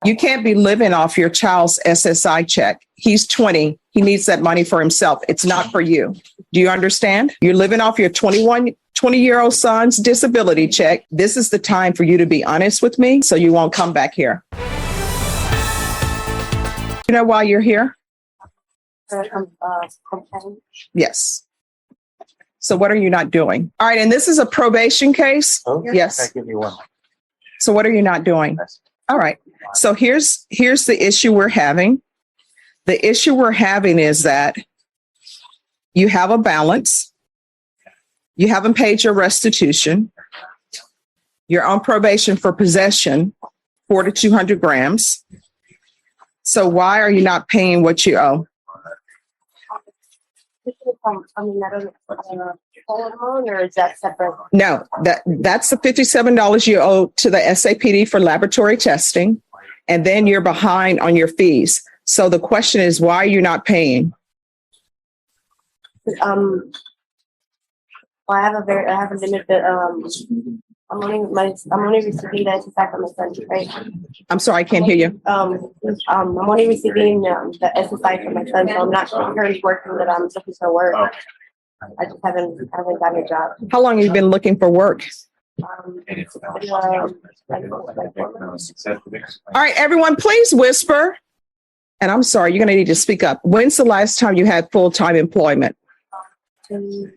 You can't be living off your child's SSI check. He's 20. He needs that money for himself. It's not for you. Do you understand? You're living off your 20-year-old son's disability check. This is the time for you to be honest with me so you won't come back here. You know why you're here? Yes. So what are you not doing? All right. And this is a probation case. Okay. Yes. I'll give you one. So what are you not doing? All right. So here's the issue we're having. The issue we're having is that you have a balance. You haven't paid your restitution. You're on probation for possession, 400 to 200 grams. So why are you not paying what you owe? Or is that separate? No, that's the $57 you owe to the SAPD for laboratory testing, and then you're behind on your fees. So the question is, why are you not paying? Well, I have a limited. I'm only receiving the SSI from my son, right? I'm sorry, I can't hear you. I'm only receiving the SSI from my son, so I'm not currently working. That I'm looking for work. I just haven't gotten a job. How long have you been looking for work? All right, everyone, please whisper. And I'm sorry, you're going to need to speak up. When's the last time you had full-time employment? 2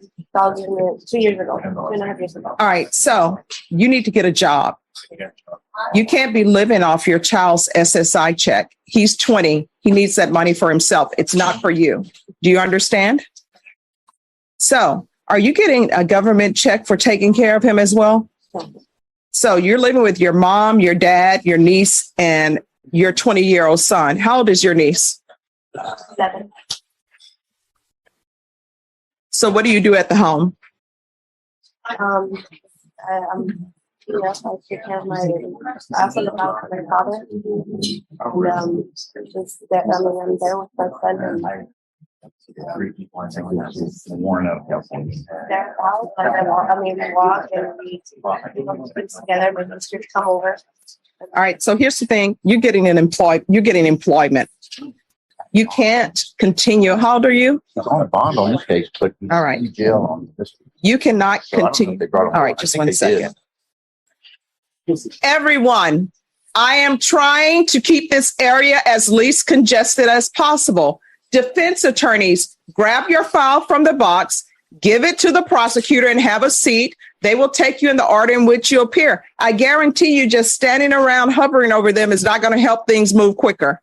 years ago, 2.5 years ago. All right, so you need to get a job. You can't be living off your child's SSI check. He's 20. He needs that money for himself. It's not for you. Do you understand? So are you getting a government check for taking care of him as well? So you're living with your mom, your dad, your niece, and your 20-year-old son. How old is your niece? 7. So what do you do at the home? I take care of my. I also look out for my father, and just that I'm there with my son. And their house, we walk and we do things together. My sisters come over. All right. So here's the thing: you're getting employment. You can't continue. How old are you? He's on a bond on this case, but all right. In jail on this. You cannot continue. All right, just 1 second. Everyone, I am trying to keep this area as least congested as possible. Defense attorneys, grab your file from the box, give it to the prosecutor and have a seat. They will take you in the order in which you appear. I guarantee you just standing around hovering over them is not going to help things move quicker.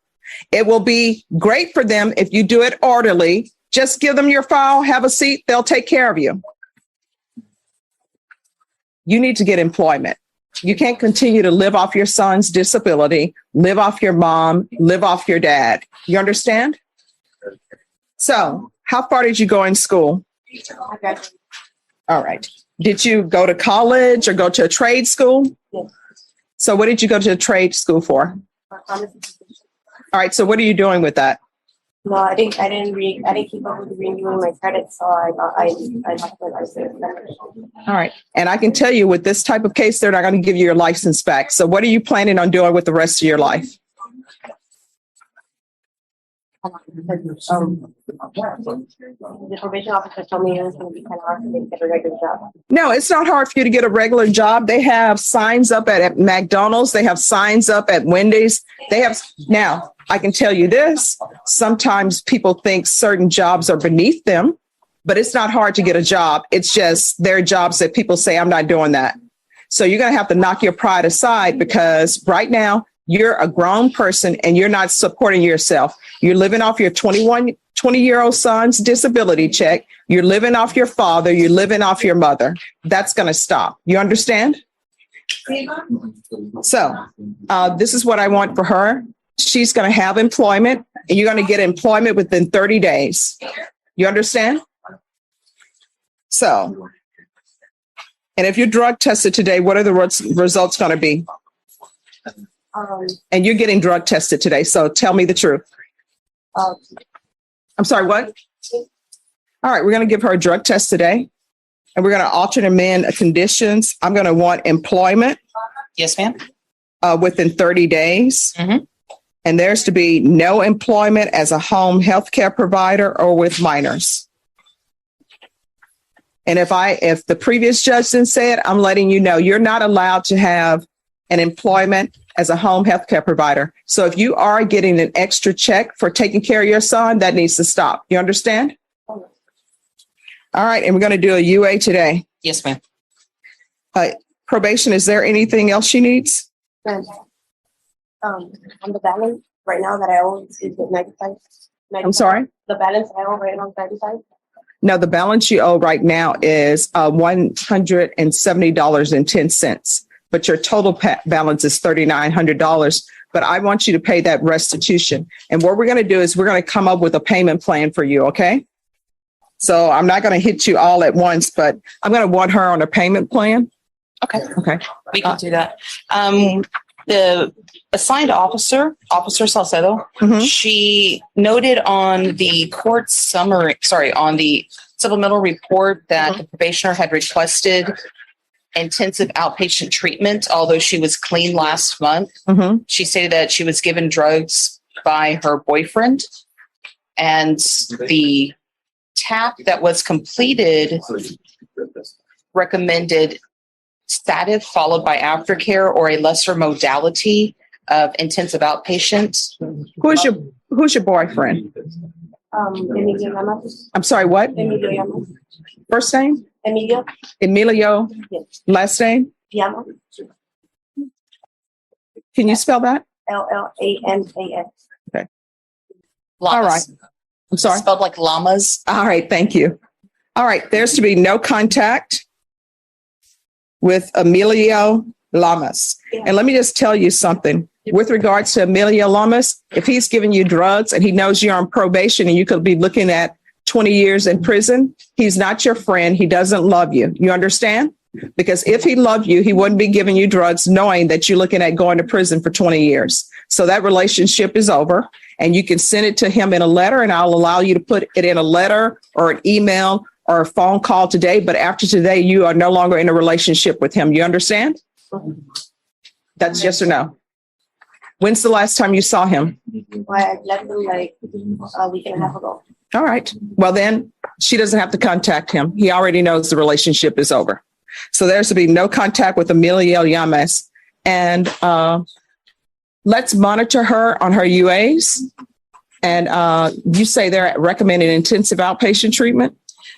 It will be great for them if you do it orderly. Just give them your file, have a seat. They'll take care of you. You need to get employment. You can't continue to live off your son's disability, live off your mom, live off your dad. You understand? So how far did you go in school? All right. Did you go to college or go to a trade school? Yes. So what did you go to a trade school for? All right. So what are you doing with that? No, I didn't keep up with renewing my credit, so I all right. And I can tell you with this type of case, they're not going to give you your license back. So what are you planning on doing with the rest of your life? The probation officer told me it was going to be kind of hard for me to get a regular job. No, it's not hard for you to get a regular job. They have signs up at McDonald's. They have signs up at Wendy's. Now, I can tell you this. Sometimes people think certain jobs are beneath them, but it's not hard to get a job. It's just there are jobs that people say, I'm not doing that. So you're going to have to knock your pride aside because right now you're a grown person and you're not supporting yourself. You're living off your 20-year-old son's disability check. You're living off your father. You're living off your mother. That's going to stop. You understand? So this is what I want for her. She's going to have employment and you're going to get employment within 30 days. You understand? So, and if you're drug tested today, what are the results going to be? And you're getting drug tested today. So tell me the truth. I'm sorry, what? All right, we're going to give her a drug test today. And we're going to alternate amend conditions. I'm going to want employment. Yes, ma'am. Within 30 days. Mm-hmm. And there's to be no employment as a home health care provider or with minors. And if the previous judge didn't say it, I'm letting you know you're not allowed to have an employment as a home health care provider. So if you are getting an extra check for taking care of your son, that needs to stop. You understand? All right. And we're going to do a UA today. Yes, ma'am. Probation, is there anything else she needs? On the balance right now that I owe is at 95. I'm sorry? The balance I owe right now is 95. No, the balance you owe right now is $170.10, but your total balance is $3,900. But I want you to pay that restitution. And what we're going to do is we're going to come up with a payment plan for you, okay? So I'm not going to hit you all at once, but I'm going to want her on a payment plan. Okay. Okay. We can do that. The assigned officer, Officer Salcedo, she noted on the court summary, on the supplemental report that the probationer had requested intensive outpatient treatment, although she was clean last month. She stated that she was given drugs by her boyfriend, and the TAP that was completed recommended stative followed by aftercare or a lesser modality of intensive outpatient. Who's your boyfriend? Emilio Llamas. I'm sorry, what? Emilio Llamas. First name? Emilio. Yes. Last name? Llamas. Can you spell that? Lamas. Okay. All right. I'm sorry. Spelled like llamas. All right. Thank you. All right. There's to be no contact with Emilio Llamas. And let me just tell you something. With regards to Emilio Llamas, if he's giving you drugs and he knows you're on probation and you could be looking at 20 years in prison, he's not your friend. He doesn't love you. You understand? Because if he loved you, he wouldn't be giving you drugs knowing that you're looking at going to prison for 20 years. So that relationship is over, and you can send it to him in a letter, and I'll allow you to put it in a letter or an email or a phone call today. But after today, you are no longer in a relationship with him. You understand? That's yes or no. When's the last time you saw him? Well, I left him like a week and a half ago. All right. Well, then she doesn't have to contact him. He already knows the relationship is over. So there's to be no contact with Emilio Llamas. And let's monitor her on her UAs. And you say they're recommending intensive outpatient treatment?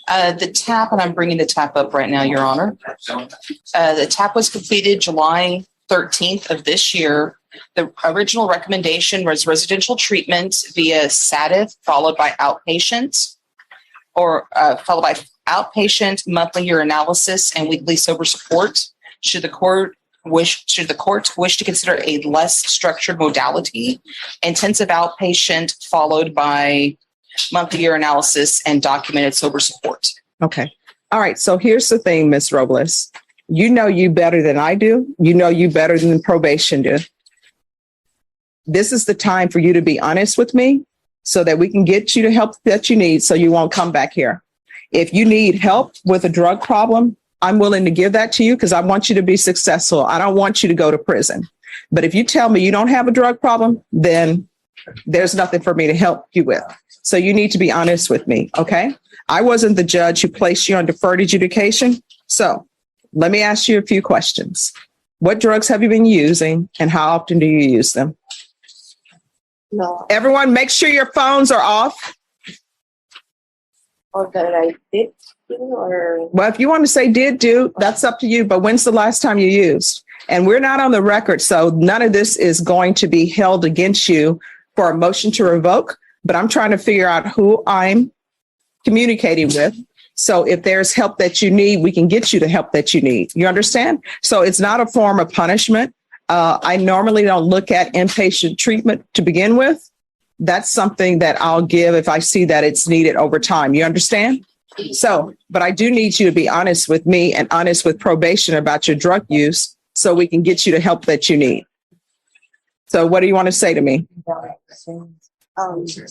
The TAP, and I'm bringing the TAP up right now, Your Honor. The TAP was completed July 13th of this year. The original recommendation was residential treatment via SATIF followed by outpatient, or followed by outpatient monthly urinalysis and weekly sober support. Should the court wish to consider a less structured modality, intensive outpatient followed by monthly urinalysis and documented sober support. Okay. All right. So here's the thing, Ms. Robles. You know you better than I do. You know you better than probation do. This is the time for you to be honest with me so that we can get you the help that you need so you won't come back here. If you need help with a drug problem, I'm willing to give that to you because I want you to be successful. I don't want you to go to prison. But if you tell me you don't have a drug problem, then there's nothing for me to help you with. So you need to be honest with me, okay? I wasn't the judge who placed you on deferred adjudication. So let me ask you a few questions. What drugs have you been using and how often do you use them? No. Everyone, make sure your phones are off. Or that I did, or Well, if you want to say did do, that's up to you. But when's the last time you used? And we're not on the record, so none of this is going to be held against you for a motion to revoke. But I'm trying to figure out who I'm communicating with. So if there's help that you need, we can get you the help that you need. You understand? So it's not a form of punishment. I normally don't look at inpatient treatment to begin with. That's something that I'll give if I see that it's needed over time. You understand? So, but I do need you to be honest with me and honest with probation about your drug use so we can get you the help that you need. So what do you want to say to me?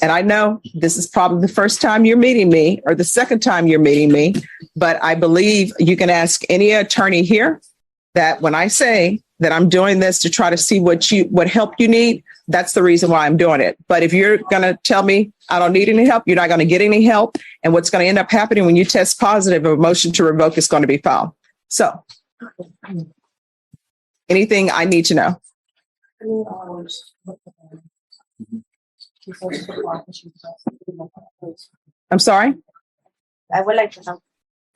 And I know this is probably the first time you're meeting me or the second time you're meeting me, but I believe you can ask any attorney here that when I say that I'm doing this to try to see what help you need, that's the reason why I'm doing it. But if you're going to tell me I don't need any help, you're not going to get any help. And what's going to end up happening when you test positive, a motion to revoke is going to be filed. So anything I need to know? I'm sorry? I would like to know.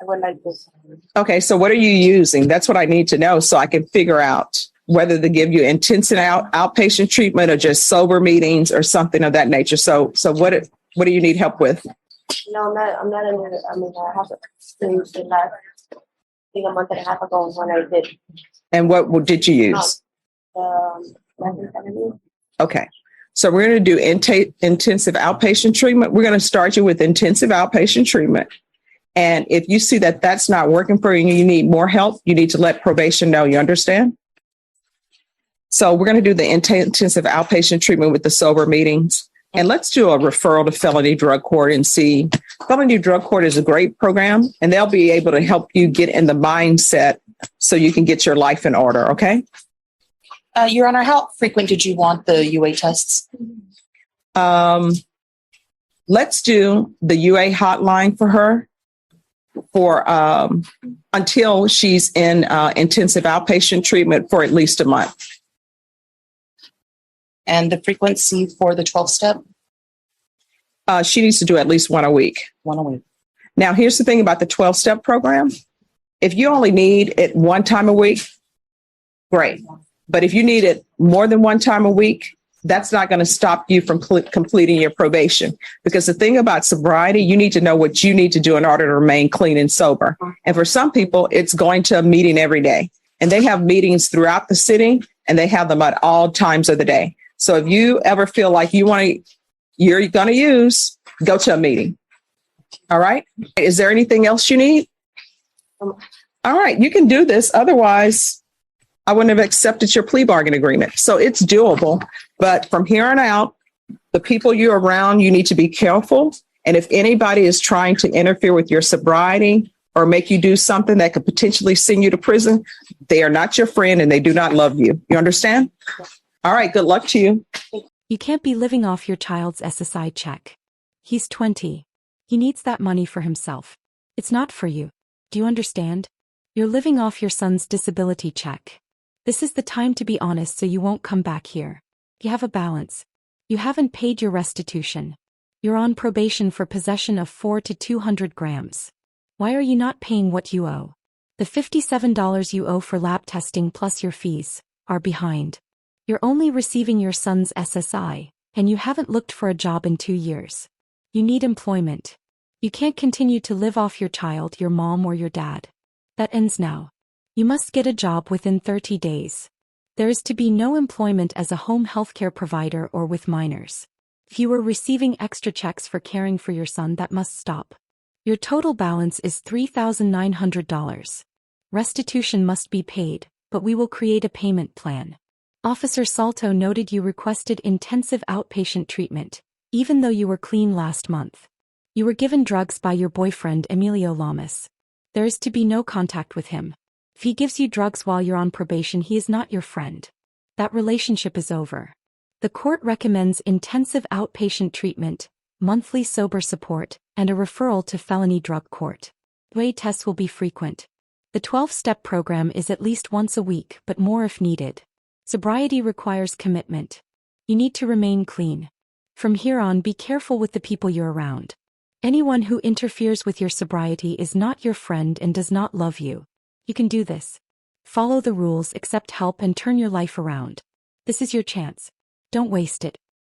I would like this. Okay, so what are you using? That's what I need to know so I can figure out whether to give you intensive outpatient treatment or just sober meetings or something of that nature. So what do you need help with? No, I'm not in it. I mean, I have experience in that. I think a month and a half ago when I did. And what did you use? Okay. So we're going to do intensive outpatient treatment. We're going to start you with intensive outpatient treatment. And if you see that that's not working for you and you need more help, you need to let probation know. You understand? So we're going to do the intensive outpatient treatment with the sober meetings. And let's do a referral to felony drug court and see. Felony drug court is a great program, and they'll be able to help you get in the mindset so you can get your life in order. Okay. Your Honor, how frequent did you want the UA tests? Let's do the UA hotline for her for until she's in intensive outpatient treatment for at least a month. And the frequency for the 12-step? She needs to do at least one a week. One a week. Now, here's the thing about the 12-step program. If you only need it one time a week, great. But if you need it more than one time a week, that's not going to stop you from completing your probation. Because the thing about sobriety, you need to know what you need to do in order to remain clean and sober. And for some people, it's going to a meeting every day. And they have meetings throughout the city, and they have them at all times of the day. So if you ever feel like you're going to use, go to a meeting. All right. Is there anything else you need? All right. You can do this. Otherwise, I wouldn't have accepted your plea bargain agreement. So it's doable. But from here on out, the people you're around, you need to be careful. And if anybody is trying to interfere with your sobriety or make you do something that could potentially send you to prison, they are not your friend and they do not love you. You understand? All right. Good luck to you. You can't be living off your child's SSI check. He's 20. He needs that money for himself. It's not for you. Do you understand? You're living off your son's disability check. This is the time to be honest so you won't come back here. You have a balance. You haven't paid your restitution. You're on probation for possession of 4 to 200 grams. Why are you not paying what you owe? The $57 you owe for lab testing plus your fees are behind. You're only receiving your son's SSI, and you haven't looked for a job in 2 years. You need employment. You can't continue to live off your child, your mom, or your dad. That ends now. You must get a job within 30 days. There is to be no employment as a home healthcare provider or with minors. If you were receiving extra checks for caring for your son, that must stop. Your total balance is $3,900. Restitution must be paid, but we will create a payment plan. Officer Salto noted you requested intensive outpatient treatment, even though you were clean last month. You were given drugs by your boyfriend Emilio Lamas. There is to be no contact with him. If he gives you drugs while you're on probation, he is not your friend. That relationship is over. The court recommends intensive outpatient treatment, monthly sober support, and a referral to felony drug court. UA tests will be frequent. The 12-step program is at least once a week, but more if needed. Sobriety requires commitment. You need to remain clean. From here on, be careful with the people you're around. Anyone who interferes with your sobriety is not your friend and does not love you. You can do this. Follow the rules, accept help, and turn your life around. This is your chance. Don't waste it.